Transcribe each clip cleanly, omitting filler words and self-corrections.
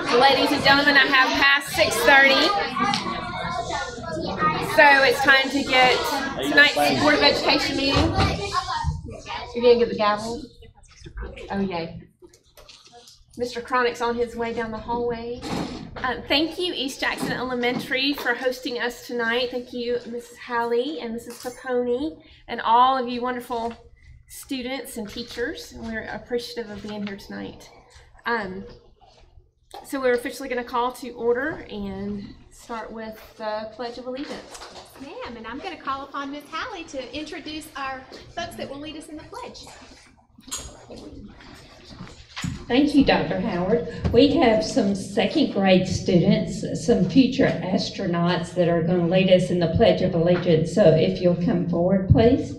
So ladies and gentlemen, I have past 6:30. So it's time to get tonight's Board of Education meeting. You're going to get the gavel? Oh, yay. Mr. Cronick's on his way down the hallway. Thank you, East Jackson Elementary, for hosting us tonight. Thank you, Mrs. Hallie and Mrs. Paponi, and all of you wonderful students and teachers. We're appreciative of being here tonight. So we're officially going to call to order and start with the Pledge of Allegiance. Yes, ma'am, and I'm going to call upon Ms. Hallie to introduce our folks that will lead us in the pledge. Thank you, Dr. Howard. We have some second grade students, some future astronauts that are going to lead us in the Pledge of Allegiance. So if you'll come forward, please.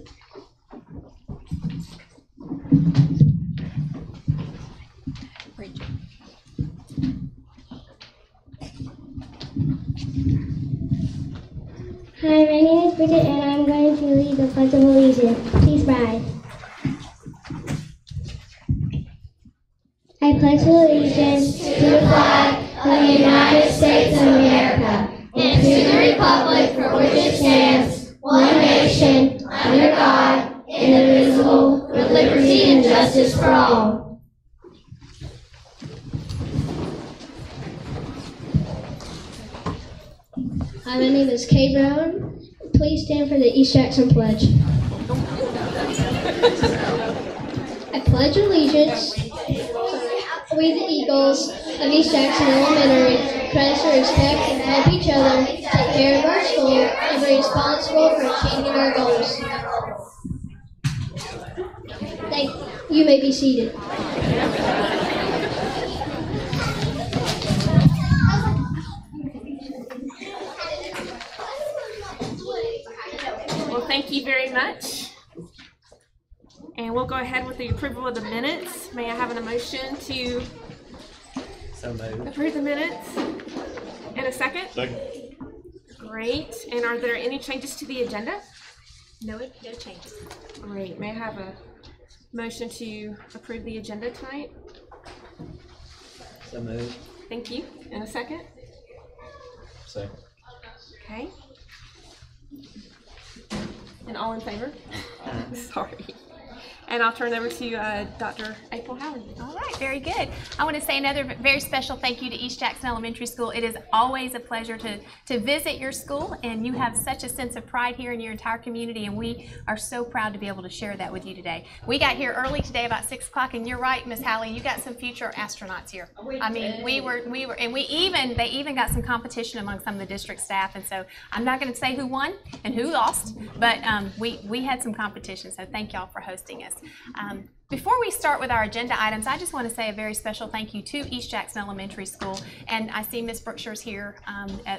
Hi, my name is Bridget and I'm going to lead the Pledge of Allegiance. Please rise. I pledge allegiance to the flag of the United States of America and to the republic for which it stands, one nation, under God, indivisible, with liberty and justice for all. Hi, my name is Kay Brown. Please stand for the East Jackson Pledge. I pledge allegiance we the Eagles of East Jackson Elementary pledge to respect and help each other, take care of our school, and be responsible for achieving our goals. Thank you. You may be seated. Well, thank you very much. And we'll go ahead with the approval of the minutes. May I have a motion to approve the minutes? In a second? Second. Great. And are there any changes to the agenda? No changes. Great. May I have a motion to approve the agenda tonight? So moved. Thank you. In a second? Second. Okay. And all in favor? Sorry. And I'll turn it over to Dr. April Howard. All right, very good. I want to say another very special thank you to East Jackson Elementary School. It is always a pleasure to visit your school, and you have such a sense of pride here in your entire community, and we are so proud to be able to share that with you today. We got here early today, about 6 o'clock, and you're right, Miss Hallie, you got some future astronauts here. I mean, we were, and they even got some competition among some of the district staff, and so I'm not going to say who won and who lost, but we had some competition, so thank y'all for hosting us. Before we start with our agenda items, I just want to say a very special thank you to East Jackson Elementary School, and I see Miss Brookshire's here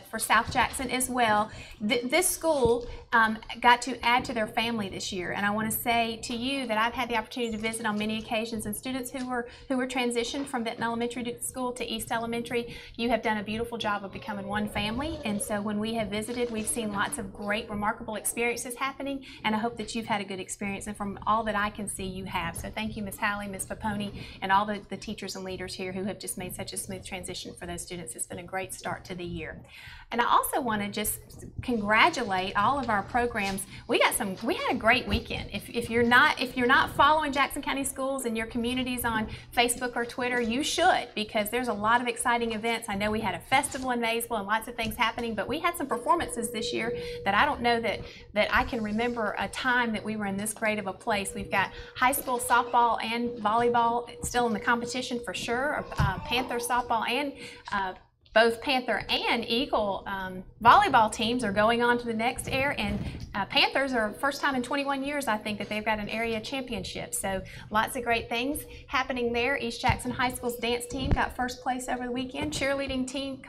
for South Jackson as well. This school got to add to their family this year, and I want to say to you that I've had the opportunity to visit on many occasions, and students who were transitioned from Benton Elementary School to East Elementary, you have done a beautiful job of becoming one family, and so when we have visited, we've seen lots of great, remarkable experiences happening, and I hope that you've had a good experience, and from all that I can see, you have. So thank you, Ms. Hallie, Ms. Paponi, and all the teachers and leaders here who have just made such a smooth transition for those students. It's been a great start to the year. And I also want to just congratulate all of our programs. We had a great weekend. If you're not following Jackson County Schools and your communities on Facebook or Twitter, you should, because there's a lot of exciting events. I know we had a festival in Maysville and lots of things happening, but we had some performances this year that I don't know that I can remember a time that we were in this great of a place. We've got high school softball and volleyball still in the competition for sure. Panther softball and both Panther and Eagle volleyball teams are going on to the next air, and Panthers are first time in 21 years, I think, that they've got an area championship. So lots of great things happening there. East Jackson High School's dance team got first place over the weekend. Cheerleading team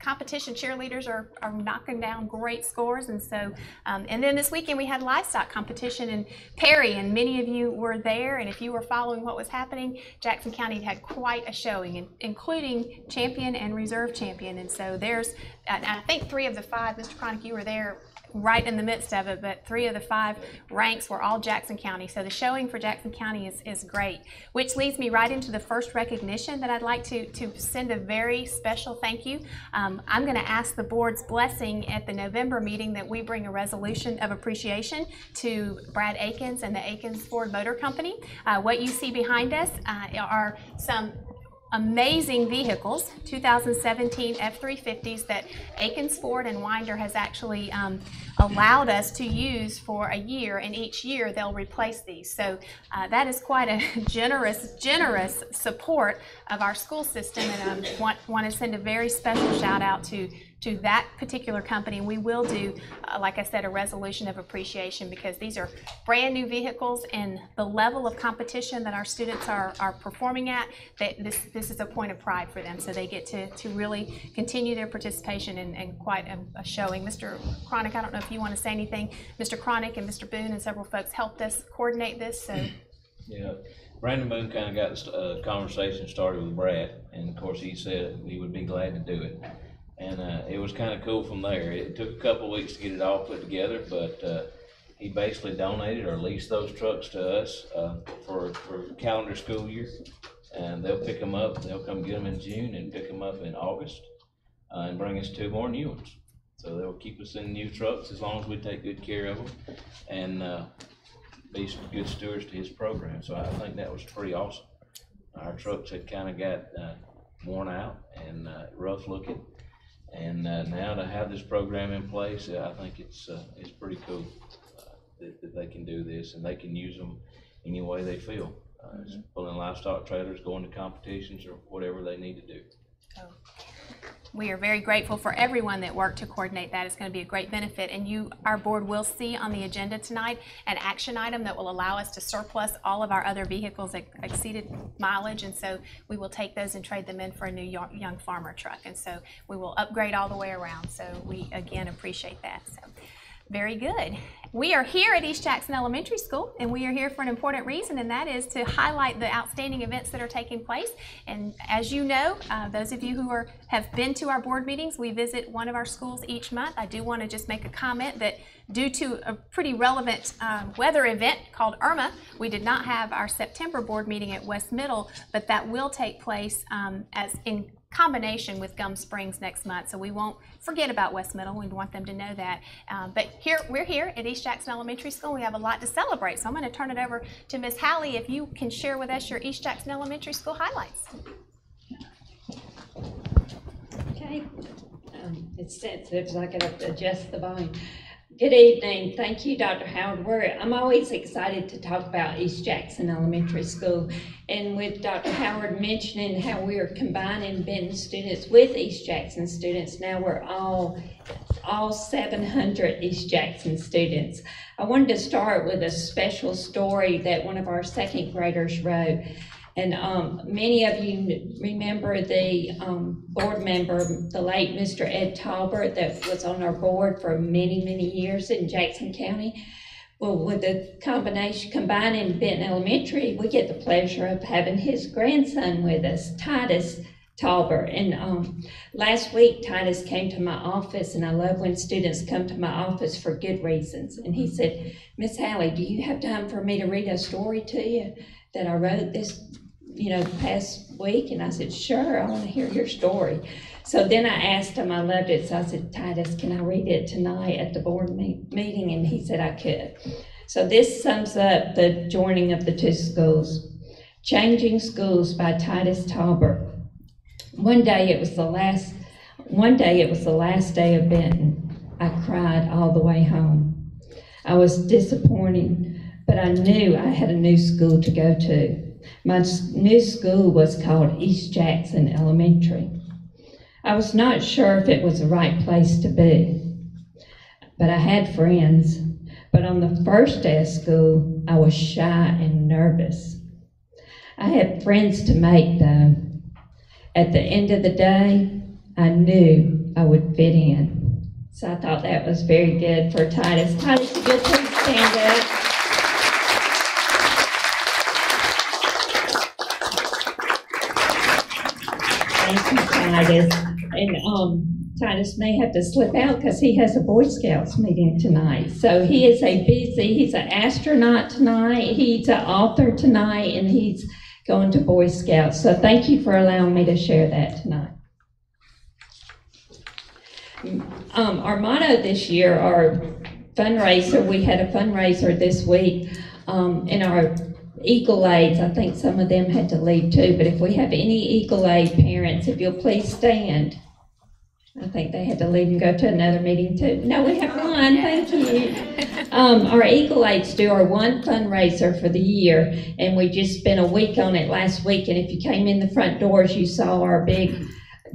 competition cheerleaders are knocking down great scores, and so and then this weekend we had livestock competition in Perry, and many of you were there, and if you were following what was happening, Jackson County had quite a showing, including champion and reserve champion, and so there's, and I think 3 of the 5, Mr. Cronick, you were there, right in the midst of it, but 3 of the 5 ranks were all Jackson County. So the showing for Jackson County is great, which leads me right into the first recognition that I'd like to send a very special thank you. I'm going to ask the board's blessing at the November meeting that we bring a resolution of appreciation to Brad Akins and the Akins Ford Motor Company. What you see behind us are some amazing vehicles, 2017 F-350s that Akins Ford and Winder has actually allowed us to use for a year, and each year they'll replace these. So that is quite a generous support of our school system, and I want to send a very special shout out to that particular company. We will do, like I said, a resolution of appreciation, because these are brand new vehicles, and the level of competition that our students are performing at, this is a point of pride for them. So they get to really continue their participation in quite a showing. Mr. Cronick, I don't know if you want to say anything. Mr. Cronick and Mr. Boone and several folks helped us coordinate this. So yeah, Brandon Boone kind of got the conversation started with Brad, and of course he said he would be glad to do it. And it was kind of cool from there. It took a couple of weeks to get it all put together, but he basically donated or leased those trucks to us for calendar school year. And they'll pick them up. They'll come get them in June and pick them up in August and bring us 2 more new ones. So they'll keep us in new trucks as long as we take good care of them and be some good stewards to his program. So I think that was pretty awesome. Our trucks had kind of got worn out and rough looking. And now to have this program in place, I think it's pretty cool that they can do this, and they can use them any way they feel. Pulling livestock trailers, going to competitions, or whatever they need to do. Oh. We are very grateful for everyone that worked to coordinate that. It's going to be a great benefit, and our board will see on the agenda tonight an action item that will allow us to surplus all of our other vehicles that exceeded mileage, and so we will take those and trade them in for a new young farmer truck, and so we will upgrade all the way around. So we again appreciate that. So very good. We are here at East Jackson Elementary School, and we are here for an important reason, and that is to highlight the outstanding events that are taking place. And as you know, those of you who have been to our board meetings, we visit one of our schools each month. I do want to just make a comment that due to a pretty relevant weather event called Irma, we did not have our September board meeting at West Middle, but that will take place as in combination with Gum Springs next month, so we won't forget about West Middle. We want them to know that. But we're here at East Jackson Elementary School. We have a lot to celebrate, so I'm going to turn it over to Ms. Hallie if you can share with us your East Jackson Elementary School highlights. Okay, it's sensitive, so I gotta adjust the volume. Good evening. Thank you, Dr. Howard. I'm always excited to talk about East Jackson Elementary School. And with Dr. Howard mentioning how we are combining Benton students with East Jackson students, now we're all 700 East Jackson students. I wanted to start with a special story that one of our second graders wrote. And many of you remember the board member, the late Mr. Ed Talbert, that was on our board for many, many years in Jackson County. Well, with the combining Benton Elementary, we get the pleasure of having his grandson with us, Titus Talbert. And last week, Titus came to my office, and I love when students come to my office for good reasons. And he said, Miss Hallie, do you have time for me to read a story to you that I wrote this the past week? And I said, sure, I want to hear your story. So then I asked him, I loved it, so I said, Titus, can I read it tonight at the board meeting? And he said I could. So this sums up the joining of the 2 schools. Changing Schools by Titus Talbert. One day it was the last day of Benton. I cried all the way home. I was disappointed, but I knew I had a new school to go to. My new school was called East Jackson Elementary. I was not sure if it was the right place to be, but I had friends. But on the first day of school, I was shy and nervous. I had friends to make, though. At the end of the day, I knew I would fit in. So I thought that was very good for Titus. Titus, you good, please stand up. Thank you, Titus. And Titus may have to slip out because he has a Boy Scouts meeting tonight. So he is he's an astronaut tonight, he's an author tonight, and he's going to Boy Scouts. So thank you for allowing me to share that tonight. Our motto this year, our fundraiser, we had a fundraiser this week, in our Eagle Aids. I think some of them had to leave too, but if we have any Eagle Aid parents, if you'll please stand. I think they had to leave and go to another meeting too. No, we have one, thank you. Our Eagle Aids do our one fundraiser for the year, and we just spent a week on it last week, and if you came in the front doors, you saw our big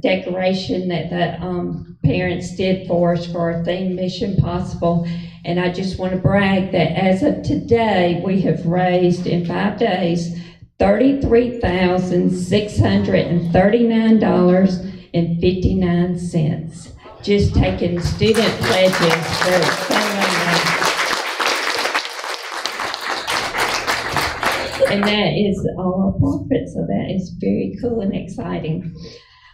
decoration that the parents did for us for our theme Mission Possible. And I just want to brag that as of today, we have raised in 5 days $33,639.59, just taking student pledges for fundraising. And that is all our profit, so that is very cool and exciting.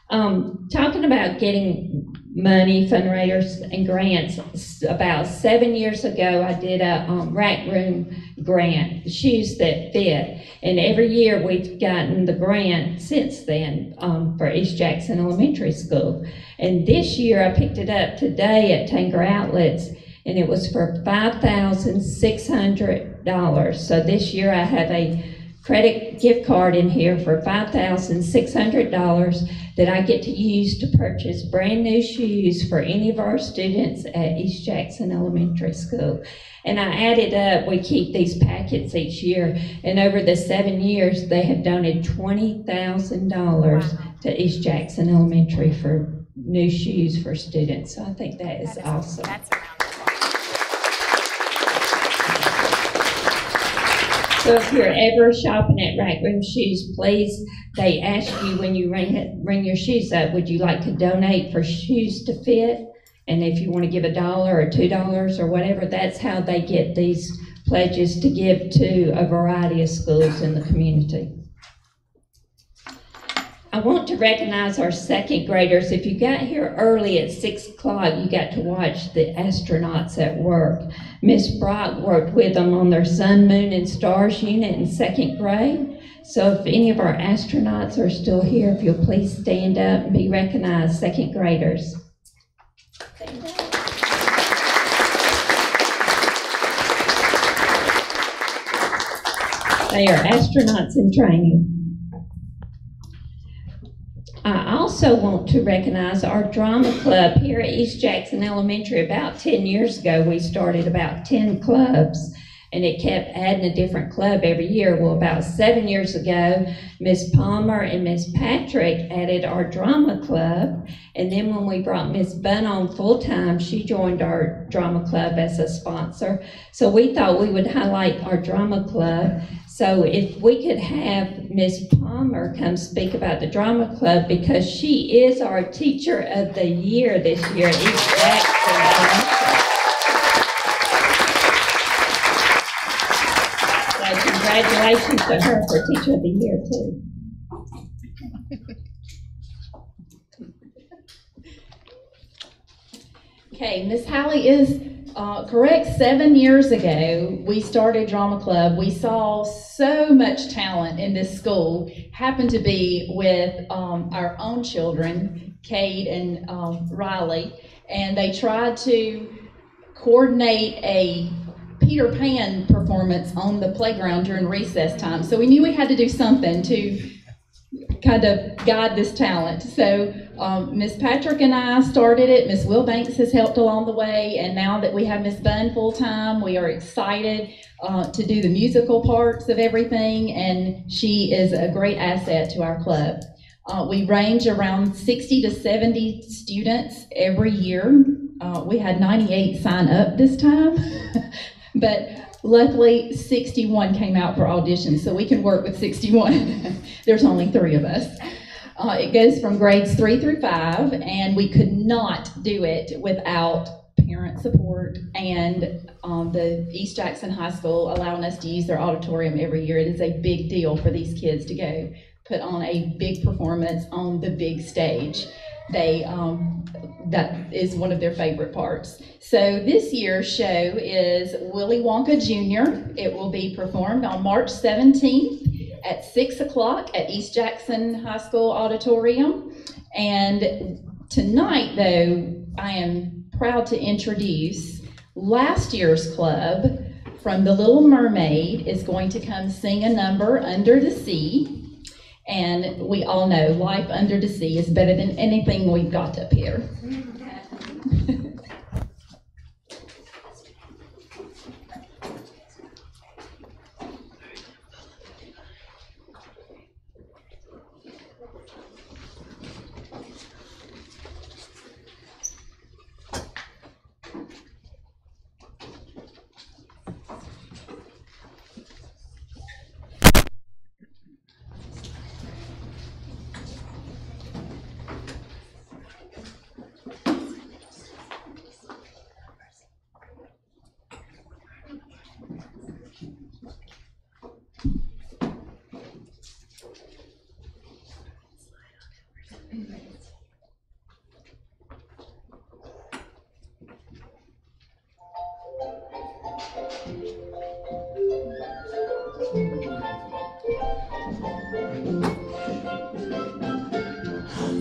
Talking about getting money, fundraisers, and grants, about 7 years ago, I did a rack room grant, shoes that fit. And every year we've gotten the grant since then for East Jackson Elementary School. And this year I picked it up today at Tanger Outlets, and it was for $5,600. So this year I have a credit gift card in here for $5,600 that I get to use to purchase brand new shoes for any of our students at East Jackson Elementary School. And I added up, we keep these packets each year, and over the 7 years, they have donated $20,000 to East Jackson Elementary for new shoes for students. So I think that is awesome. That's amazing. So if you're ever shopping at Rack Room Shoes, please, they ask you when you ring your shoes up, would you like to donate for shoes to fit? And if you want to give $1 or $2 or whatever, that's how they get these pledges to give to a variety of schools in the community. I want to recognize our second graders. If you got here early at 6 o'clock, you got to watch the astronauts at work. Miss Brock worked with them on their Sun, Moon, and Stars unit in 2nd grade. So if any of our astronauts are still here, if you'll please stand up and be recognized, 2nd graders. They are astronauts in training. I also want to recognize our drama club here at East Jackson Elementary. About 10 years ago, we started about 10 clubs, and it kept adding a different club every year. Well, about 7 years ago, Miss Palmer and Miss Patrick added our drama club, and then when we brought Miss Bunn on full-time, she joined our drama club as a sponsor. So we thought we would highlight our drama club. So if we could have Miss Palmer come speak about the drama club, because she is our Teacher of the Year this year at East Jackson. So congratulations to her for Teacher of the Year too. Okay, Miss Hallie is correct. 7 years ago, we started Drama Club. We saw so much talent in this school, happened to be with our own children, Cade and Riley, and they tried to coordinate a Peter Pan performance on the playground during recess time. So we knew we had to do something to kind of guide this talent. So Miss Patrick and I started it. Miss Wilbanks has helped along the way, and now that we have Miss Bunn full-time, we are excited to do the musical parts of everything, and she is a great asset to our club. We range around 60 to 70 students every year. We had 98 sign up this time, but luckily 61 came out for auditions, so we can work with 61. There's only 3 of us. It goes from grades 3 through 5, and we could not do it without parent support and the East Jackson High School allowing us to use their auditorium every year. It is a big deal for these kids to go put on a big performance on the big stage. that is one of their favorite parts. So this year's show is Willy Wonka Jr. It will be performed on March 17th at 6 o'clock at East Jackson High School Auditorium. And tonight, though, I am proud to introduce last year's club from The Little Mermaid is going to come sing a number, Under the Sea. And we all know life under the sea is better than anything we've got up here.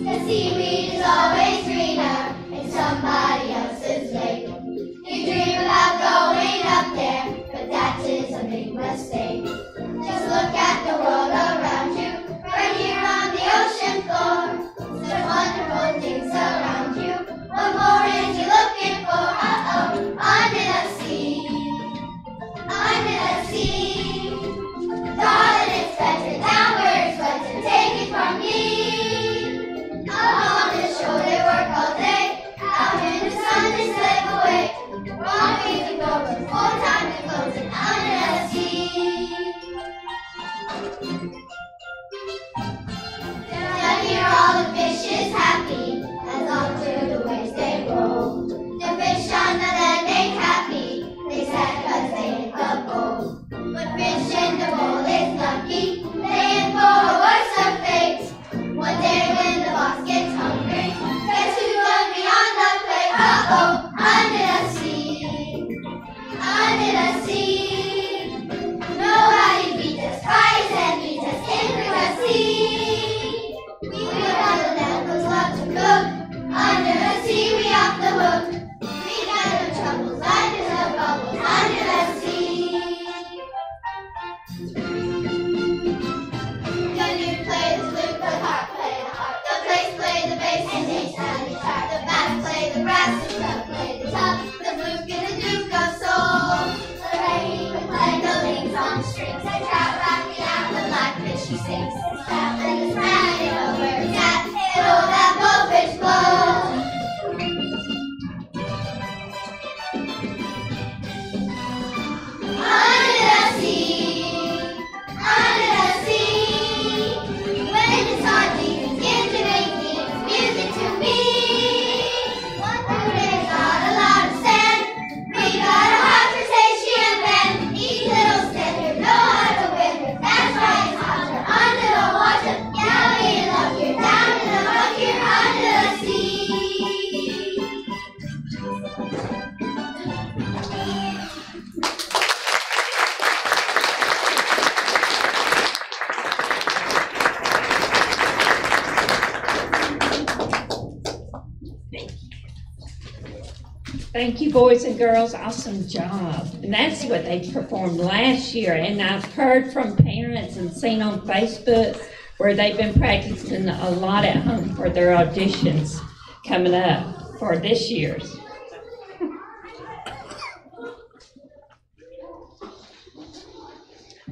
The seaweed is always greener in somebody else's lake. You dream about going up there, but that is a big mistake. Just look at the world around you, right here on the ocean floor. Such wonderful things around you. What more is you looking for? Uh-oh, under the sea, under the sea. Darling, it's better down where it's wet to take it from me. Up on the shore they work all day, out in the sun they slave away. Rocking and going, full time and floating under the sea. Down here all the fish is happy, as long to the waves they roll. The fish on the land ain't happy, they sad 'cause they ain't the bowl. But fish in the bowl is lucky, they in for a worse of fate. One day when the boss gets hungry, guess who's gonna be on the plate? Uh-oh, under the sea, under the sea. Nobody beats us, fries and beats us intimacy. We got the locals love to cook, under the sea we off the hook. We got no troubles under the bubbles, under the sea. The dude play the flute, the harp play the harp, the bass play the bass, and they sound guitar. The bass play the brass, the drum play the top, the flute and the duke of soul. The rain can play the leaves on the strings, the trout rock the out, the blackfish he sings. The trout and the spat, they know where it's at, and oh that blowfish blows. Under the sea, under the sea. When it's hard, we begin to make things music to me. One day got a lot of sand, we got a hot crustacean band. Each little standard know how to win, that's why it's hotter under the water. Yeah, we love you down in the muck here under the sea. Thank you, boys and girls. Awesome job. And that's what they performed last year. And I've heard from parents and seen on Facebook where they've been practicing a lot at home for their auditions coming up for this year's.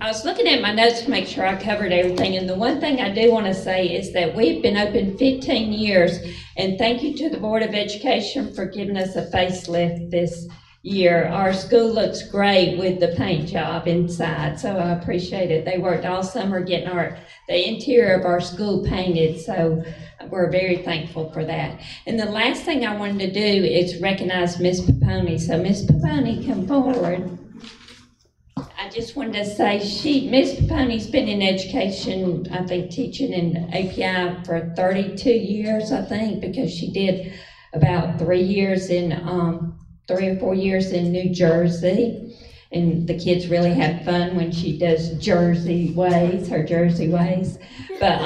I was looking at my notes to make sure I covered everything, and the one thing I do want to say is that we've been open 15 years, and thank you to the Board of Education for giving us a facelift this year. Our school looks great with the paint job inside, so I appreciate it. They worked all summer getting the interior of our school painted, so we're very thankful for that. And the last thing I wanted to do is recognize Miss Paponi. So Miss Paponi, come forward. I just wanted to say Miss Paponi's been in education, I think, teaching in API for 32 years, I think, because she did about 3 or 4 years in New Jersey. And the kids really have fun when she does her Jersey ways. But,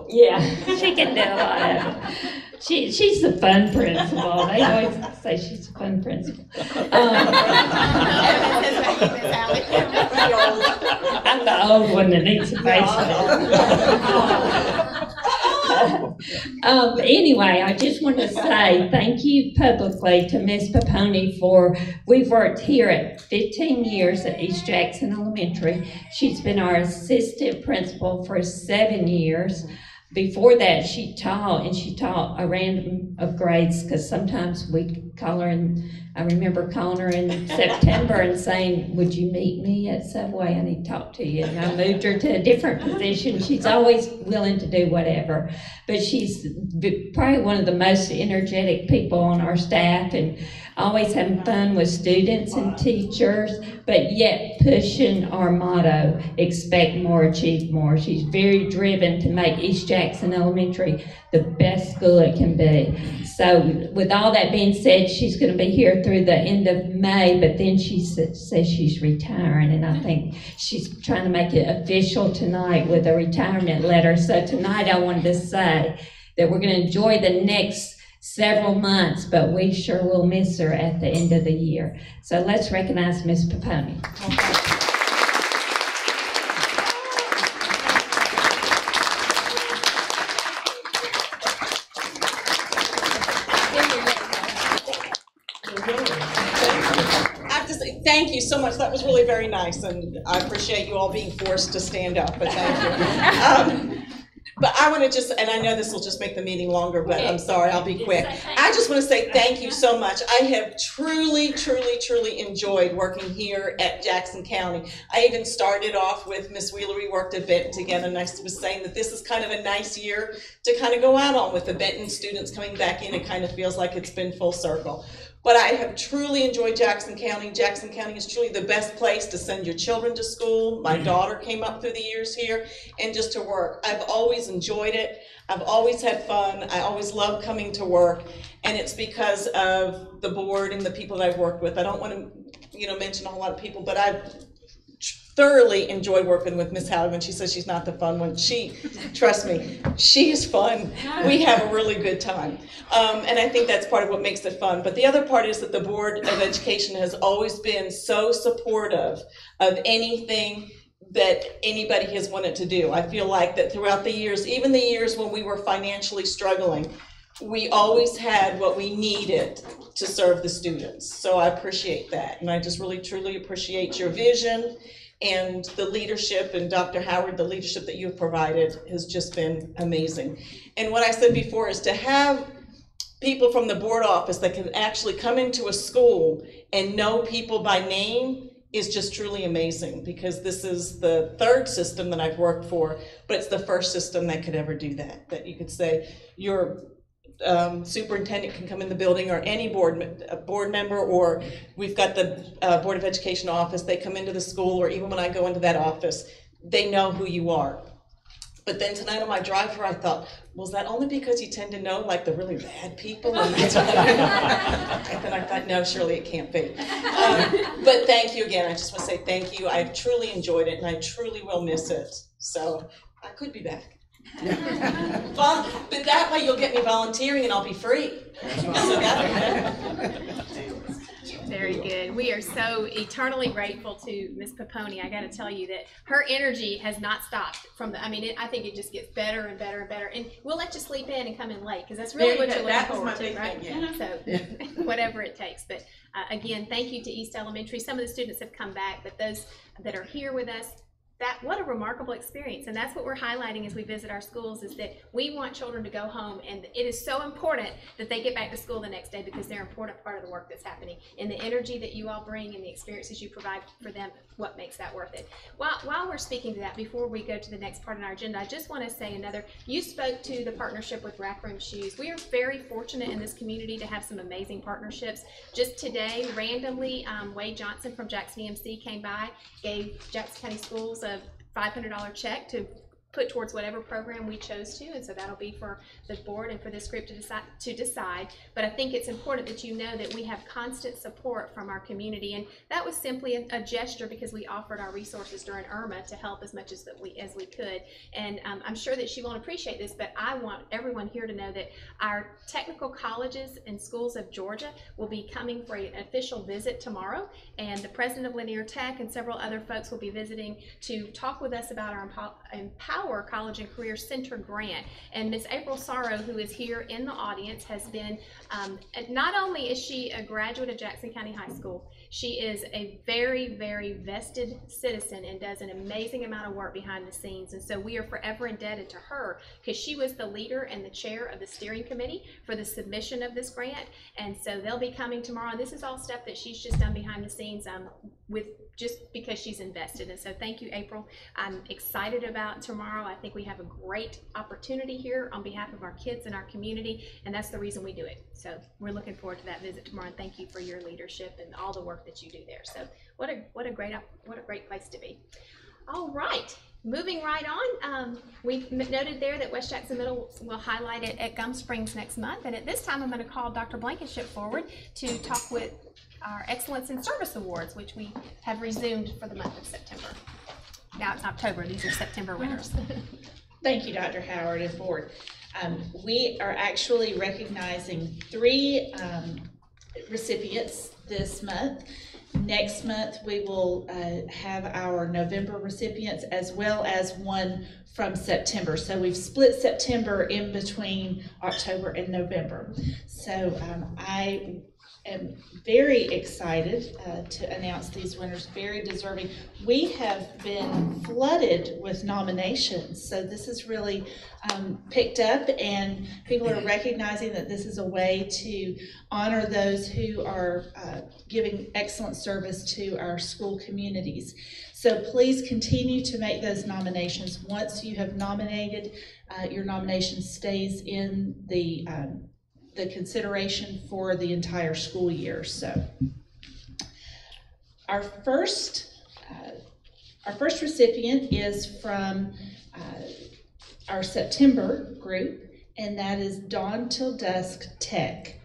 yeah, she can do a lot of it. She's the fun principal. They always say she's a fun principal. I'm the old one that needs a facelift. Anyway, I just want to say thank you publicly to Ms. Paponi we've worked here at 15 years at East Jackson Elementary. She's been our assistant principal for 7 years. Before that, she taught a random of grades, because sometimes we'd call her, and I remember calling her in September and saying, would you meet me at Subway? I need to talk to you. And I moved her to a different position. She's always willing to do whatever. But she's probably one of the most energetic people on our staff, and always having fun with students and teachers, but yet pushing our motto, expect more, achieve more. She's very driven to make East Jackson Elementary the best school it can be. So with all that being said, she's going to be here through the end of May, but then she says she's retiring, and I think she's trying to make it official tonight with a retirement letter. So tonight I wanted to say that we're going to enjoy the next several months, but we sure will miss her at the end of the year. So let's recognize Ms. Paponi. I have to say thank you so much. That was really very nice, and I appreciate you all being forced to stand up, but thank you. But I want to just, and I know this will just make the meeting longer, but I'm sorry, I'll be quick. I just want to say thank you so much. I have truly, truly, truly enjoyed working here at Jackson County. I even started off with Miss Wheeler. We worked at Benton together, and I was saying that this is kind of a nice year to kind of go out on with the Benton students coming back in. It kind of feels like it's been full circle. But I have truly enjoyed Jackson County. Jackson County is truly the best place to send your children to school. My daughter came up through the years here, and just to work. I've always enjoyed it. I've always had fun. I always love coming to work, and it's because of the board and the people that I've worked with. I don't want to, mention a whole lot of people, but I've thoroughly enjoyed working with Miss Howard. When she says she's not the fun one, trust me, she is fun. We have a really good time. And I think that's part of what makes it fun. But the other part is that the Board of Education has always been so supportive of anything that anybody has wanted to do. I feel like that throughout the years, even the years when we were financially struggling, we always had what we needed to serve the students. So I appreciate that. And I just really, truly appreciate your vision and the leadership, and Dr. Howard, the leadership that you've provided has just been amazing. And what I said before is to have people from the board office that can actually come into a school and know people by name is just truly amazing, because this is the third system that I've worked for, but it's the first system that could ever do that. That you could say your superintendent can come in the building, or any board member, or we've got the Board of Education office, they come into the school, or even when I go into that office, they know who you are. But then tonight on my drive here, I thought, was that only because you tend to know like the really bad people? And then I thought, no, surely it can't be. But thank you again. I just want to say thank you. I've truly enjoyed it, and I truly will miss it. So I could be back. But that way you'll get me volunteering and I'll be free. Very good. We are so eternally grateful to Ms. Paponi. I got to tell you that her energy has not stopped from the, I think it just gets better and better and better. And we'll let you sleep in and come in late, because that's really what you're looking forward to, right? So whatever it takes. But again, thank you to East Elementary. Some of the students have come back, but those that are here with us, what a remarkable experience. And that's what we're highlighting as we visit our schools, is that we want children to go home, and it is so important that they get back to school the next day, because they're an important part of the work that's happening. And the energy that you all bring and the experiences you provide for them, what makes that worth it. While we're speaking to that, before we go to the next part in our agenda, I just want to say you spoke to the partnership with Rack Room Shoes. We are very fortunate in this community to have some amazing partnerships. Just today, randomly, Wade Johnson from Jackson EMC came by, gave Jackson County Schools a $500 check to put towards whatever program we chose to, and so that'll be for the board and for this group to decide. But I think it's important that you know that we have constant support from our community, and that was simply a gesture because we offered our resources during Irma to help as much as we could. And I'm sure that she won't appreciate this, but I want everyone here to know that our technical colleges and schools of Georgia will be coming for an official visit tomorrow, and the president of Linear Tech and several other folks will be visiting to talk with us about our Empower College and Career Center grant. And Ms. April Sorrow, who is here in the audience, has been, not only is she a graduate of Jackson County High School, she is a very, very vested citizen and does an amazing amount of work behind the scenes. And so we are forever indebted to her, because she was the leader and the chair of the steering committee for the submission of this grant. And so they'll be coming tomorrow. And this is all stuff that she's just done behind the scenes just because she's invested. And so thank you, April. I'm excited about tomorrow. I think we have a great opportunity here on behalf of our kids and our community, and that's the reason we do it. So we're looking forward to that visit tomorrow, and thank you for your leadership and all the work that you do there. So what a great place to be. All right, moving right on. We've noted there that West Jackson Middle will highlight it at Gum Springs next month, and at this time I'm going to call Dr. Blankenship forward to talk with our Excellence in Service Awards, which we have resumed for the month of September. Now it's October, these are September winners. Thank you, Dr. Howard and board. We are actually recognizing 3 recipients this month. Next month, we will have our November recipients as well as one from September. So we've split September in between October and November. So I am very excited to announce these winners, very deserving. We have been flooded with nominations, so this is really picked up, and people are recognizing that this is a way to honor those who are giving excellent service to our school communities. So please continue to make those nominations. Once you have nominated, your nomination stays in the consideration for the entire school year. So our first recipient is from our September group, and that is Dawn Till Dusk Tech.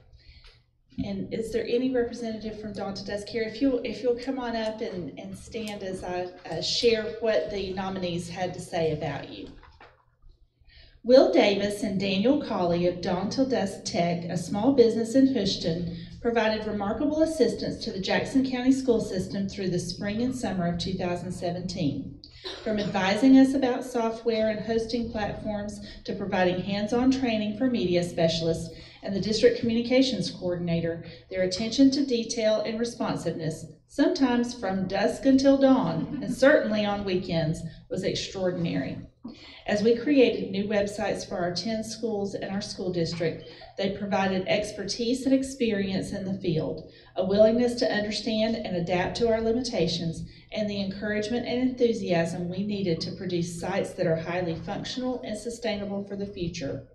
And is there any representative from Dawn Till Dusk here? If you'll come on up and stand as I share what the nominees had to say about you. Will Davis and Daniel Colley of Dawn Till Dusk Tech, a small business in Houston, provided remarkable assistance to the Jackson County school system through the spring and summer of 2017. From advising us about software and hosting platforms to providing hands-on training for media specialists and the district communications coordinator, their attention to detail and responsiveness, sometimes from dusk until dawn, and certainly on weekends, was extraordinary. As we created new websites for our 10 schools and our school district, they provided expertise and experience in the field, a willingness to understand and adapt to our limitations, and the encouragement and enthusiasm we needed to produce sites that are highly functional and sustainable for the future.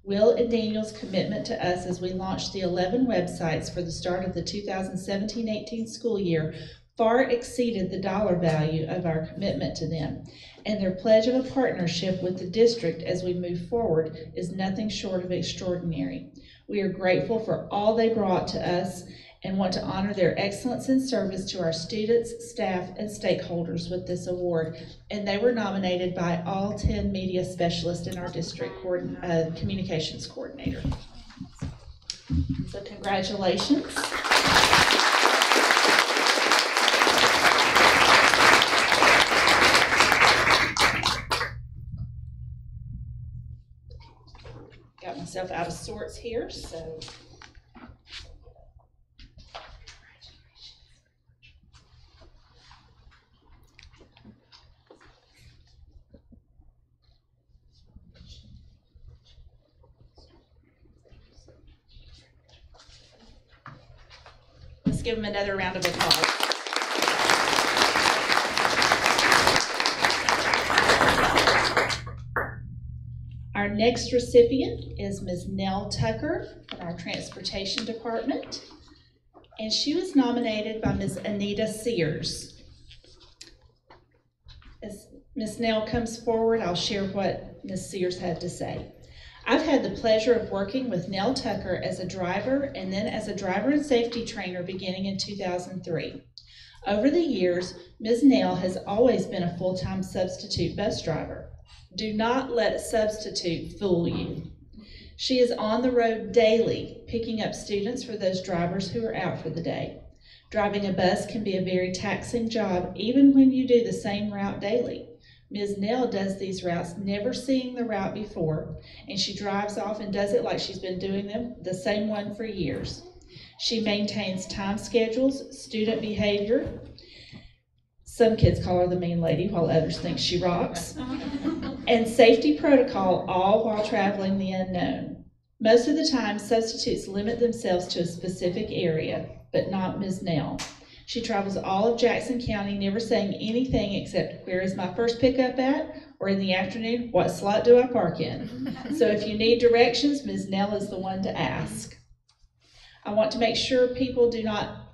Will and Daniel's commitment to us as we launched the 11 websites for the start of the 2017-18 school year far exceeded the dollar value of our commitment to them, and their pledge of a partnership with the district as we move forward is nothing short of extraordinary. We are grateful for all they brought to us and want to honor their excellence in service to our students, staff, and stakeholders with this award. And they were nominated by all 10 media specialists in our district communications coordinator. So congratulations. Got myself out of sorts here, so. Let's give them another round of applause. Our next recipient is Ms. Nell Tucker from our Transportation Department, and she was nominated by Ms. Anita Sears. As Ms. Nell comes forward, I'll share what Ms. Sears had to say. I've had the pleasure of working with Nell Tucker as a driver and then as a driver and safety trainer beginning in 2003. Over the years, Ms. Nell has always been a full-time substitute bus driver. Do not let substitute fool you. She is on the road daily, picking up students for those drivers who are out for the day. Driving a bus can be a very taxing job, even when you do the same route daily. Ms. Nell does these routes never seeing the route before, and she drives off and does it like she's been doing them, the same one for years. She maintains time schedules, student behavior. Some kids call her the mean lady, while others think she rocks. And safety protocol, all while traveling the unknown. Most of the time, substitutes limit themselves to a specific area, but not Ms. Nell. She travels all of Jackson County, never saying anything except, where is my first pickup at? Or in the afternoon, what slot do I park in? So if you need directions, Ms. Nell is the one to ask. I want to make sure people do not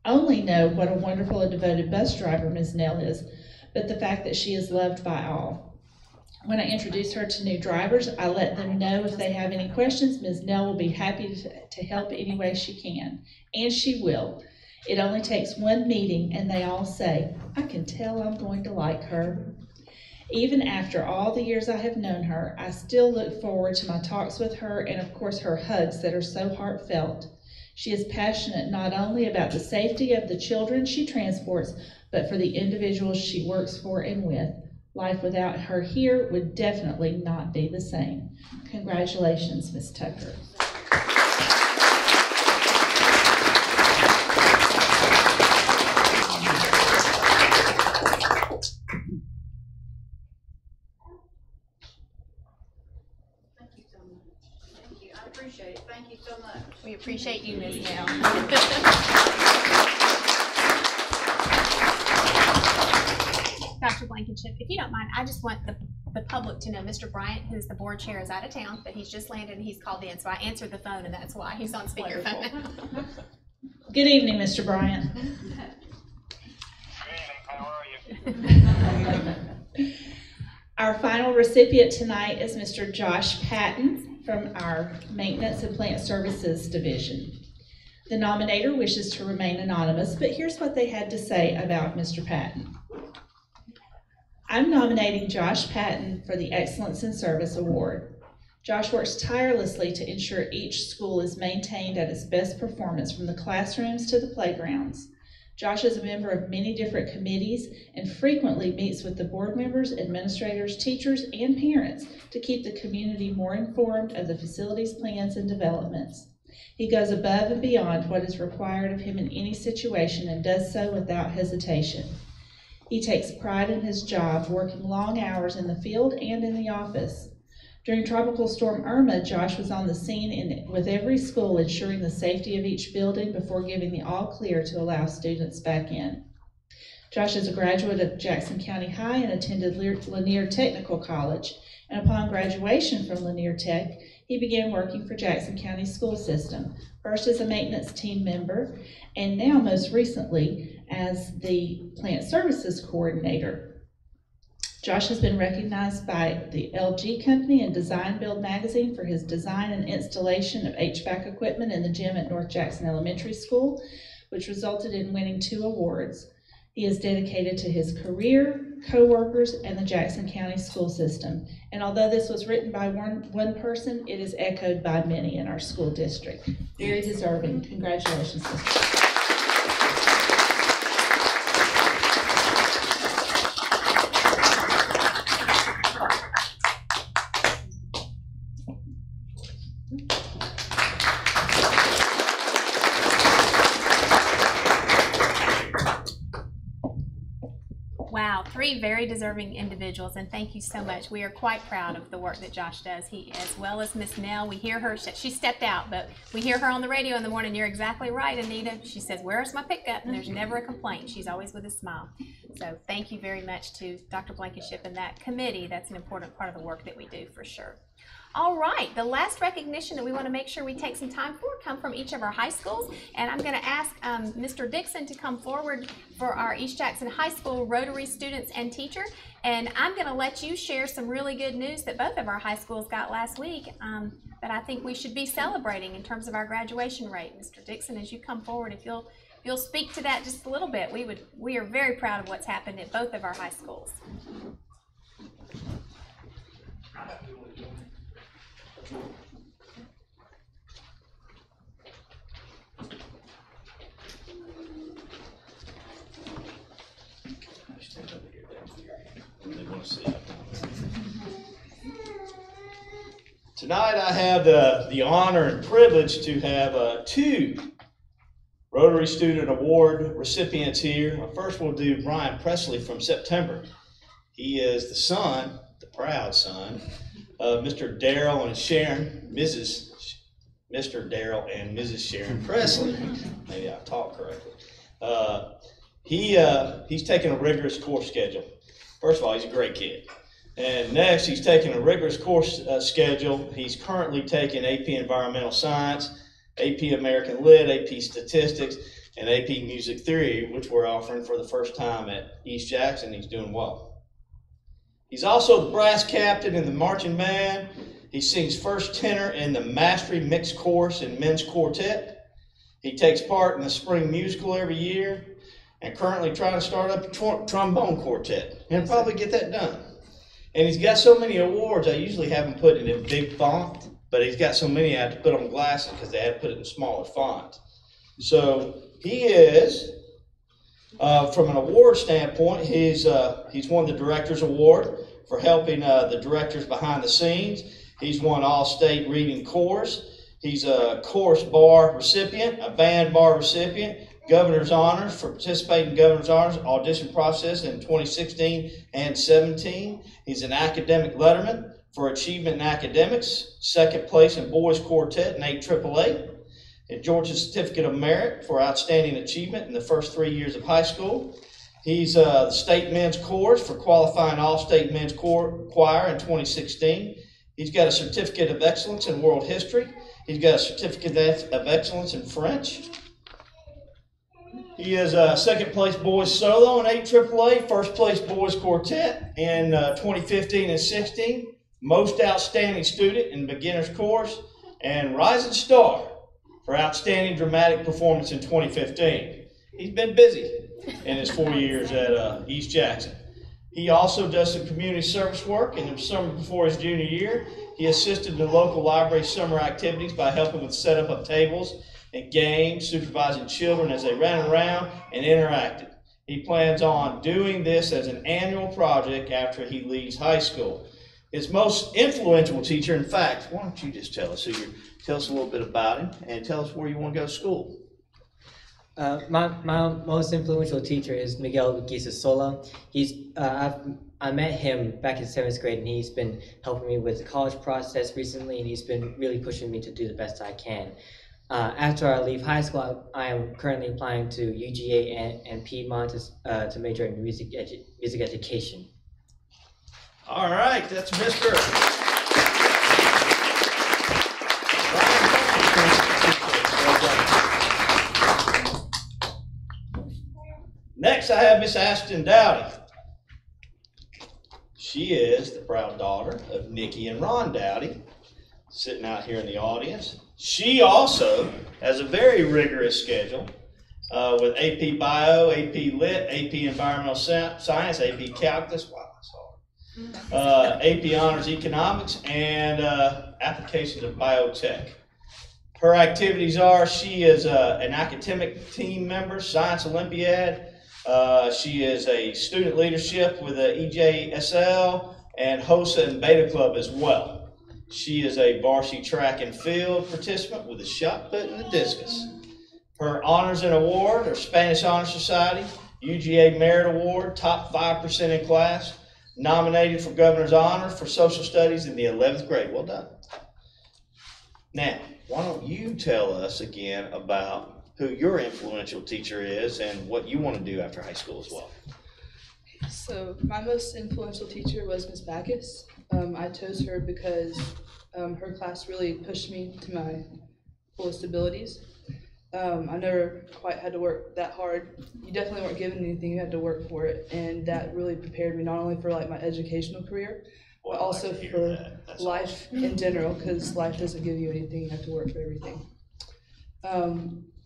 only know what a wonderful and devoted bus driver Ms. Nell is, but the fact that she is loved by all. When I introduce her to new drivers, I let them know if they have any questions, Ms. Nell will be happy to help any way she can, and she will. It only takes one meeting and they all say, I can tell I'm going to like her. Even after all the years I have known her, I still look forward to my talks with her and of course her hugs that are so heartfelt. She is passionate not only about the safety of the children she transports, but for the individuals she works for and with. Life without her here would definitely not be the same. Congratulations, Ms. Tucker. We appreciate you, Ms. Nell. Dr. Blankenship, if you don't mind, I just want the public to know Mr. Bryant, who's the board chair, is out of town, but he's just landed and he's called in, so I answered the phone and that's why he's on speakerphone. Good evening, Mr. Bryant. Good evening, how are you? Our final recipient tonight is Mr. Josh Patton from our Maintenance and Plant Services Division. The nominator wishes to remain anonymous, but here's what they had to say about Mr. Patton. I'm nominating Josh Patton for the Excellence in Service Award. Josh works tirelessly to ensure each school is maintained at its best performance from the classrooms to the playgrounds. Josh is a member of many different committees and frequently meets with the board members, administrators, teachers, and parents to keep the community more informed of the facilities plans and developments. He goes above and beyond what is required of him in any situation and does so without hesitation. He takes pride in his job, working long hours in the field and in the office. During Tropical Storm Irma, Josh was on the scene with every school, ensuring the safety of each building before giving the all clear to allow students back in. Josh is a graduate of Jackson County High and attended Lanier Technical College, and upon graduation from Lanier Tech, he began working for Jackson County School System, first as a maintenance team member, and now most recently as the Plant Services Coordinator. Josh has been recognized by the LG Company and Design Build magazine for his design and installation of HVAC equipment in the gym at North Jackson Elementary School, which resulted in winning 2 awards. He is dedicated to his career, co-workers, and the Jackson County school system. And although this was written by one person, it is echoed by many in our school district. Very deserving. Congratulations, Mr. three very deserving individuals, and thank you so much. We are quite proud of the work that Josh does. He, as well as Miss Nell, we hear her, she stepped out, but we hear her on the radio in the morning. You're exactly right, Anita. She says, "Where's my pickup?" And there's never a complaint. She's always with a smile. So thank you very much to Dr. Blankenship and that committee. That's an important part of the work that we do for sure. All right, the last recognition that we want to make sure we take some time for come from each of our high schools, and I'm going to ask Mr. Dixon to come forward for our East Jackson High School Rotary students and teacher, and I'm going to let you share some really good news that both of our high schools got last week that I think we should be celebrating in terms of our graduation rate. Mr. Dixon, as you come forward, if you'll speak to that just a little bit, we are very proud of what's happened at both of our high schools. Tonight I have the honor and privilege to have two Rotary Student Award recipients here. First we'll do Brian Presley from September. He is the son, the proud son, of Mr. Darrell and Sharon, Mr. Darrell and Mrs. Sharon Presley. Maybe I talked correctly. He's taken a rigorous course schedule. First of all, he's a great kid. And next, he's taking a rigorous course schedule. He's currently taking AP Environmental Science, AP American Lit, AP Statistics, and AP Music Theory, which we're offering for the first time at East Jackson. He's doing well. He's also the brass captain in the marching band. He sings first tenor in the Mastery Mixed Course and Men's Quartet. He takes part in the spring musical every year and currently trying to start up a trombone quartet. He'll probably get that done. And he's got so many awards, I usually have him put it in big font, but he's got so many I have to put on glasses because they had to put it in smaller font. So he is, from an award standpoint, he's won the Director's Award for helping the directors behind the scenes. He's won All-State Reading Chorus. He's a Chorus Bar recipient, a Band Bar recipient, Governor's Honors for participating in Governor's Honors audition process in 2016 and 17. He's an Academic Letterman for Achievement in Academics, second place in Boys Quartet in AAA, and Georgia Certificate of Merit for Outstanding Achievement in the first 3 years of high school. He's the State Men's Chorus for qualifying All-State Men's Choir in 2016. He's got a Certificate of Excellence in World History. He's got a Certificate of Excellence in French. He is second place boys solo in AAA, first place boys quartet in 2015 and 16, most outstanding student in beginner's course, and rising star for outstanding dramatic performance in 2015. He's been busy in his 4 years at East Jackson. He also does some community service work in the summer before his junior year. He assisted the local library summer activities by helping with setup of tables and games, supervising children as they ran around and interacted. He plans on doing this as an annual project after he leaves high school. His most influential teacher, in fact, why don't you just tell us tell us a little bit about him and tell us where you want to go to school. My most influential teacher is Miguel Gisasola. I met him back in 7th grade, and he's been helping me with the college process recently, and he's been really pushing me to do the best I can. After I leave high school, I am currently applying to UGA and Piedmont to major in music education. All right, that's Mr. Next, I have Miss Ashton Dowdy. She is the proud daughter of Nikki and Ron Dowdy, sitting out here in the audience. She also has a very rigorous schedule with AP Bio, AP Lit, AP Environmental Science, AP Calculus, wow, that's hard, AP Honors Economics, and applications of biotech. Her activities are, she is an academic team member, Science Olympiad. She is a student leadership with the EJES and HOSA and Beta Club as well. She is a varsity track and field participant with a shot put and a discus. Her honors and award are Spanish Honor Society, UGA Merit Award, top 5% in class, nominated for Governor's Honor for Social Studies in the 11th grade. Well done. Now, why don't you tell us again about who your influential teacher is and what you want to do after high school as well. So my most influential teacher was Ms. Backus. I chose her because her class really pushed me to my fullest abilities. I never quite had to work that hard. You definitely weren't given anything, you had to work for it, and that really prepared me not only for like my educational career, but also for life in general, because life doesn't give you anything, you have to work for everything.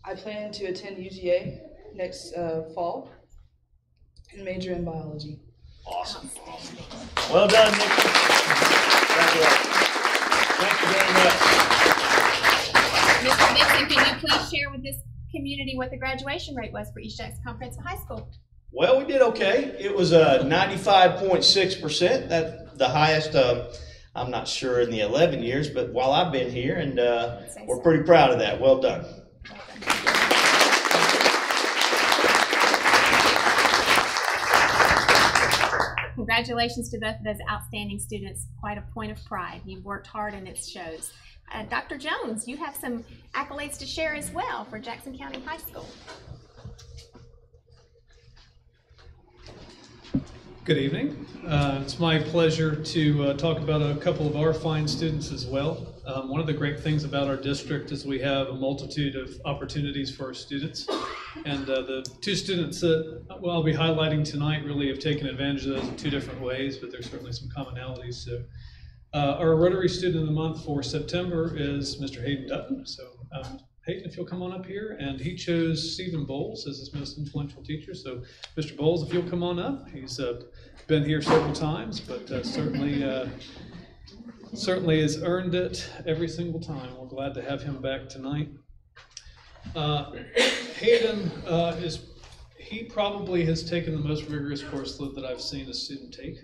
I plan to attend UGA next fall and major in biology. Awesome. Well done, Nikki. Thank you very much. Mr. Nixon, can you please share with this community what the graduation rate was for East Jackson Comprehensive High School? Well, we did okay. It was 95.6%. That's the highest, I'm not sure in the 11 years, but while I've been here, and we're pretty proud of that. Well done. Congratulations to both of those outstanding students. Quite a point of pride. You've worked hard and it shows. Dr. Jones, you have some accolades to share as well for Jackson County High School. Good evening. It's my pleasure to talk about a couple of our fine students as well. One of the great things about our district is we have a multitude of opportunities for our students. And the two students that I'll be highlighting tonight really have taken advantage of those in two different ways, but there's certainly some commonalities. So our Rotary Student of the Month for September is Mr. Hayden Dutton. So Hayden, if you'll come on up here, and he chose Stephen Bowles as his most influential teacher. So Mr. Bowles, if you'll come on up. He's been here several times, but certainly has earned it every single time. We're glad to have him back tonight. Hayden he probably has taken the most rigorous course load that I've seen a student take.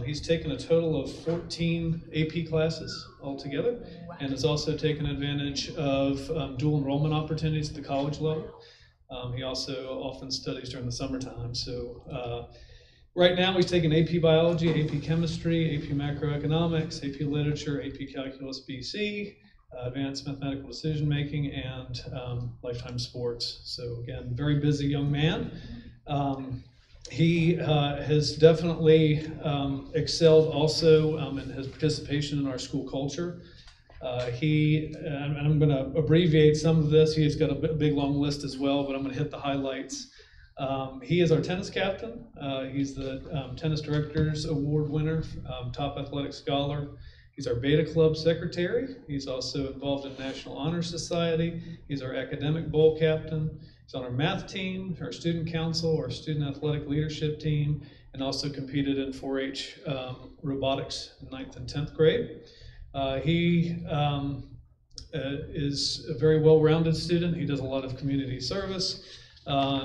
He's taken a total of 14 AP classes altogether, and has also taken advantage of dual enrollment opportunities at the college level. He also often studies during the summertime. So right now he's taking AP Biology, AP Chemistry, AP Macroeconomics, AP Literature, AP Calculus BC, Advanced Mathematical Decision Making, and Lifetime Sports. So again, very busy young man. He has definitely excelled also in his participation in our school culture. And I'm going to abbreviate some of this. He's got a big long list as well, but I'm going to hit the highlights. He is our tennis captain. He's the Tennis Directors Award winner, top athletic scholar. He's our Beta Club secretary. He's also involved in National Honor Society. He's our academic bowl captain. He's on our math team, our student council, our student athletic leadership team, and also competed in 4-H robotics in 9th and 10th grade. He is a very well-rounded student. He does a lot of community service,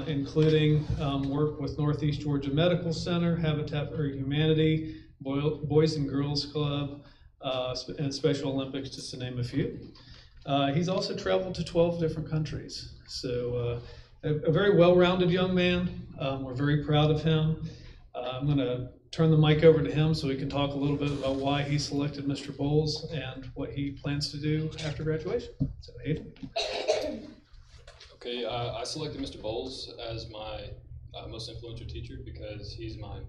including work with Northeast Georgia Medical Center, Habitat for Humanity, Boys and Girls Club, and Special Olympics, just to name a few. He's also traveled to 12 different countries. So a very well-rounded young man. We're very proud of him. I'm going to turn the mic over to him so he can talk a little bit about why he selected Mr. Bowles and what he plans to do after graduation. So Hayden. Okay, I selected Mr. Bowles as my most influential teacher because he's my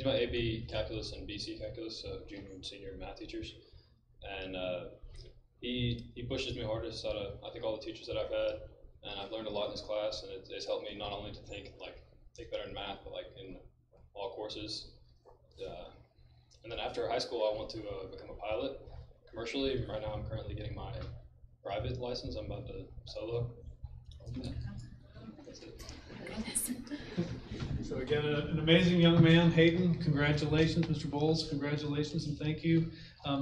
AB Calculus and BC Calculus, junior and senior math teachers. And he pushes me hardest out of, I think, all the teachers that I've had. And I've learned a lot in his class, and it's helped me not only to think better in math, but in all courses. And then after high school, I want to become a pilot commercially. Right now, I'm currently getting my private license. I'm about to solo. That's it. So again, an amazing young man, Hayden. Congratulations, Mr. Bowles. Congratulations, and thank you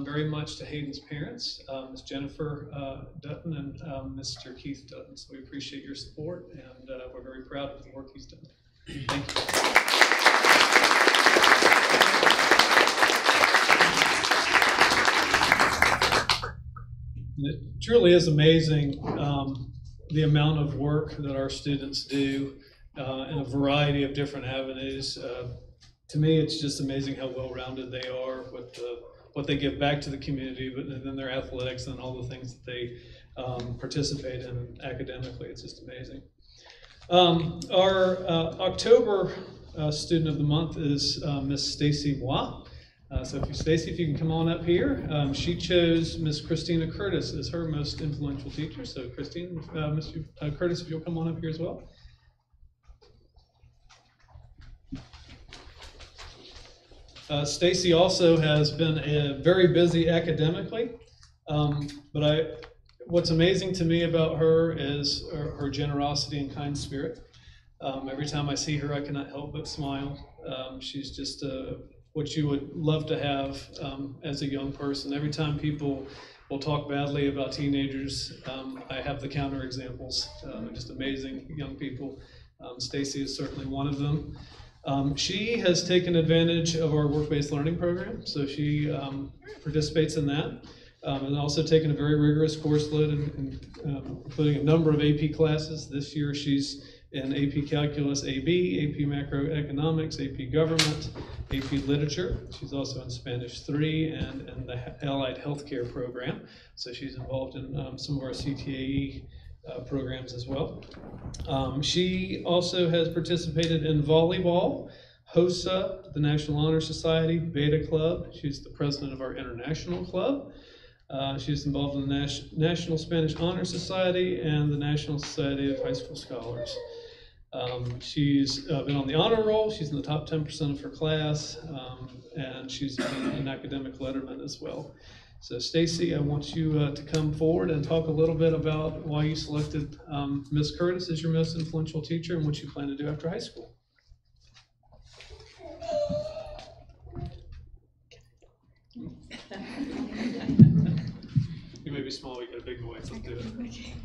very much to Hayden's parents, Ms. Jennifer Dutton and Mr. Keith Dutton. So we appreciate your support, and we're very proud of the work he's done. Thank you. And it truly is amazing the amount of work that our students do in a variety of different avenues. To me, it's just amazing how well-rounded they are with what they give back to the community, but then their athletics and all the things that they participate in academically. It's just amazing. Our October student of the month is Miss Stacy Moi. So Stacy, if you can come on up here. She chose Miss Christina Curtis as her most influential teacher. So Christine, Mr. Curtis, if you'll come on up here as well. Stacy also has been very busy academically, but what's amazing to me about her is her generosity and kind spirit. Every time I see her, I cannot help but smile. She's just what you would love to have as a young person. Every time people will talk badly about teenagers, I have the counter examples. Just amazing young people. Stacy is certainly one of them. She has taken advantage of our work-based learning program, so she participates in that, and also taken a very rigorous course load, including a number of AP classes. This year she's in AP Calculus AB, AP Macroeconomics, AP Government, AP Literature. She's also in Spanish 3 and in the Allied Healthcare program, so she's involved in some of our CTAE programs as well. She also has participated in volleyball, HOSA, the National Honor Society, Beta Club. She's the president of our international club. She's involved in the National Spanish Honor Society and the National Society of High School Scholars. She's been on the honor roll. She's in the top 10% of her class, and she's an academic letterman as well. So Stacy, I want you to come forward and talk a little bit about why you selected Ms. Curtis as your most influential teacher and what you plan to do after high school. You may be small, we got a big voice, let's do it. Okay.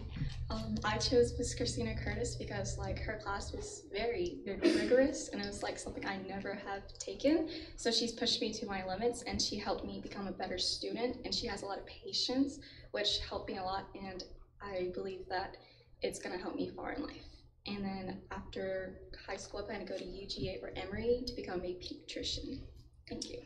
I chose Miss Christina Curtis because her class was very, very rigorous, and it was something I never have taken. So she's pushed me to my limits, and she helped me become a better student, and she has a lot of patience, which helped me a lot, and I believe that it's gonna help me far in life. And then after high school, I plan to go to UGA or Emory to become a pediatrician. Thank you.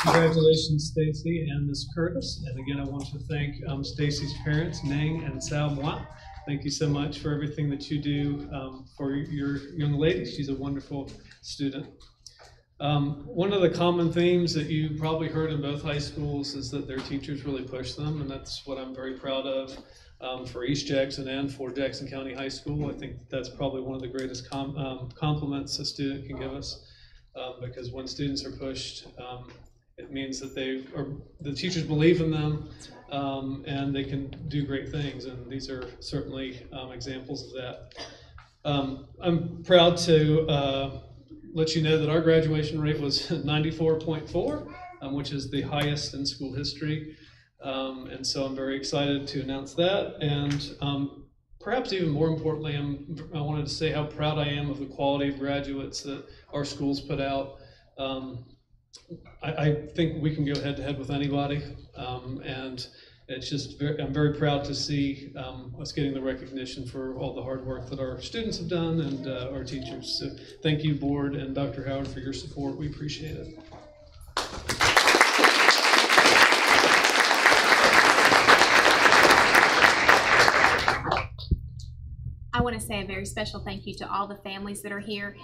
Congratulations, Stacy and Ms. Curtis. And again, I want to thank Stacy's parents, Nang and Sal Moi. Thank you so much for everything that you do for your young lady. She's a wonderful student. One of the common themes that you probably heard in both high schools is that their teachers really push them, and that's what I'm very proud of for East Jackson and for Jackson County High School. I think that's probably one of the greatest compliments a student can give us, because when students are pushed, it means that the teachers believe in them, and they can do great things, and these are certainly examples of that. I'm proud to let you know that our graduation rate was 94.4, which is the highest in school history, and so I'm very excited to announce that. And perhaps even more importantly, I wanted to say how proud I am of the quality of graduates that our schools put out. I think we can go head to head with anybody, and it's just I'm very proud to see us getting the recognition for all the hard work that our students have done and our teachers. So thank you, board and Dr. Howard, for your support. We appreciate it. I want to say a very special thank you to all the families that are here.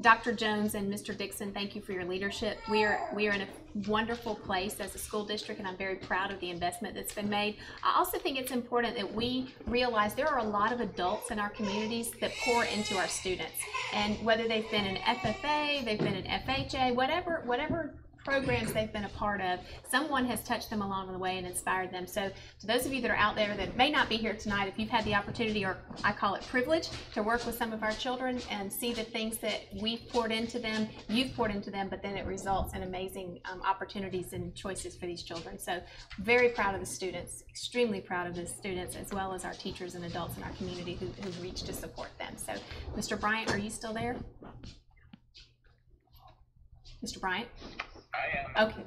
Dr. Jones and Mr. Dixon, thank you for your leadership. We are in a wonderful place as a school district, and I'm very proud of the investment that's been made. I also think it's important that we realize there are a lot of adults in our communities that pour into our students, and whether they've been in FFA, they've been in FHA, whatever programs they've been a part of, someone has touched them along the way and inspired them. So to those of you that are out there that may not be here tonight, if you've had the opportunity, or I call it privilege, to work with some of our children and see the things that we've poured into them, you've poured into them, but then it results in amazing opportunities and choices for these children. So very proud of the students, extremely proud of the students, as well as our teachers and adults in our community who've reached to support them. So Mr. Bryant, are you still there? Mr. Bryant?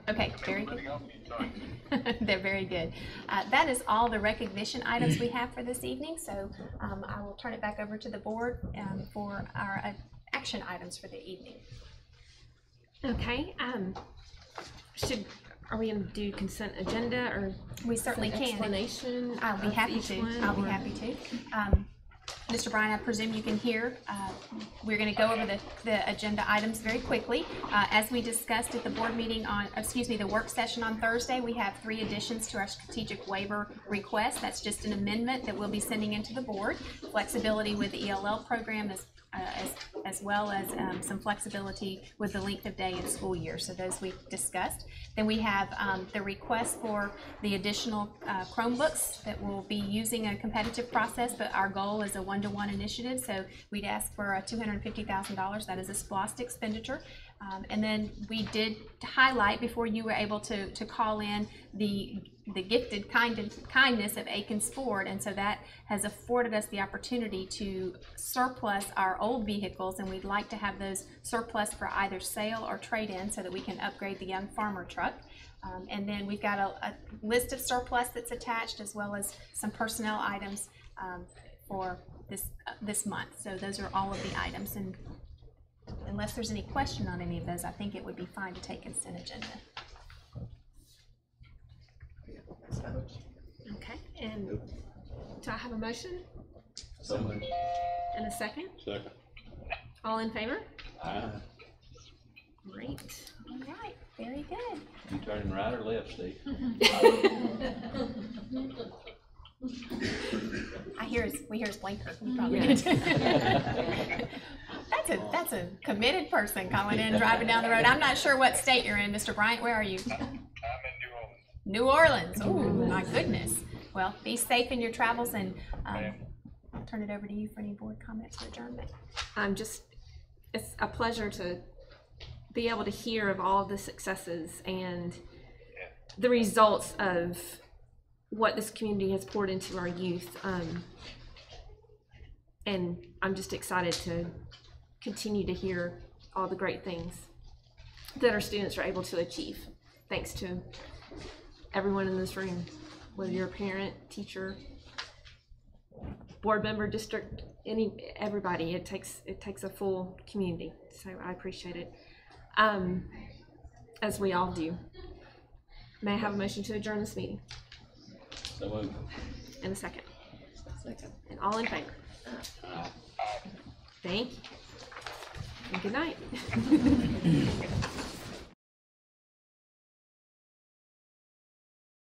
Okay, very good. They're very good. That is all the recognition items we have for this evening, so I will turn it back over to the board for our action items for the evening. Okay, are we gonna do consent agenda, or we certainly can. Explanation? I'll be happy to. I'll be happy to. Mr. Bryan, I presume you can hear. We're going to go over the agenda items very quickly. As we discussed at the board meeting the work session on Thursday, we have 3 additions to our strategic waiver request. That's just an amendment that we'll be sending into the board. Flexibility with the ELL program as well as some flexibility with the length of day and school year. So those we've discussed. Then we have the request for the additional Chromebooks that will be using a competitive process, but our goal is a 1-to-1 initiative. So we'd ask for $250,000. That is a SPLOST expenditure. And then we did highlight before you were able to call in the gifted kindness of Aikens Ford, and so that has afforded us the opportunity to surplus our old vehicles, and we'd like to have those surplus for either sale or trade-in so that we can upgrade the Young Farmer truck. And then we've got a list of surplus that's attached, as well as some personnel items for this month. So those are all of the items, and unless there's any question on any of those, I think it would be fine to take consent agenda. Okay, and do I have a motion? So moved. And a second? Second. All in favor? Aye. Great. All right, very good. You turning right or left, Steve? We hear his blinker. You probably did. That's a committed person coming in, driving down the road. I'm not sure what state you're in, Mr. Bryant. Where are you? I'm in New Orleans. Oh, my goodness. Well, be safe in your travels, and I'll turn it over to you for any board comments or adjournment. It's a pleasure to be able to hear of all of the successes and the results of what this community has poured into our youth. And I'm just excited to continue to hear all the great things that our students are able to achieve, thanks to everyone in this room, whether you're a parent, teacher, board member, district, everybody. It takes a full community, so I appreciate it, as we all do. May I have a motion to adjourn this meeting? So moved. And a second. Second. And all in favor? Thank you. And good night.